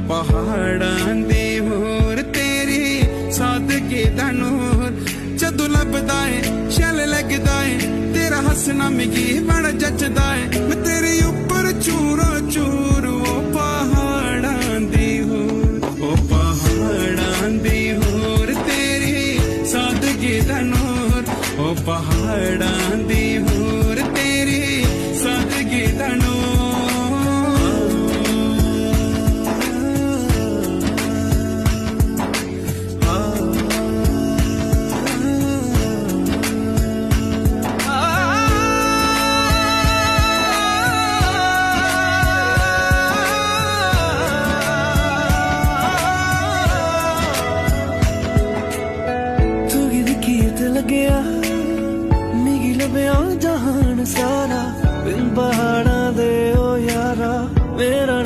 ਪਹਾੜਾਂ ਦੀ ਹੋਰ ਤੇਰੀ ਸਾਦਗੀ ਦਾ ਨੂਰ ਜਦੋਂ ਲੱਭਦਾ ਏ ਛਲ ਲੱਗਦਾ ਏ ਤੇਰਾ ਹੱਸਣਾ ਮਿਗੀ ਬੜਾ ਜੱਚਦਾ ਏ ਮੈਂ ਤੇਰੇ ਉੱਪਰ ਚੂਰੋ ਚੂਰ ਉਹ ਪਹਾੜਾਂ ਦੀ ਹੋਰ ਉਹ ਪਹਾੜਾਂ ਦੀ ਹੋਰ ਤੇਰੀ ਸਾਦਗੀ ਦਾ ਨੂਰ ਉਹ ਪਹਾੜਾਂ ਦੀ ਹੋਰ ਤੇਰੀ ਸਾਦਗੀ ਦਾ ਨੂਰ ਲੱਗਿਆ ਮਿਗੀ ਲੱਭਿਆ ਜਹਾਨ ਸਾਰਾ ਬਿਨ ਪਹਾੜਾਂ ਦੇ ਓ ਯਾਰਾ ਮੇਰਾ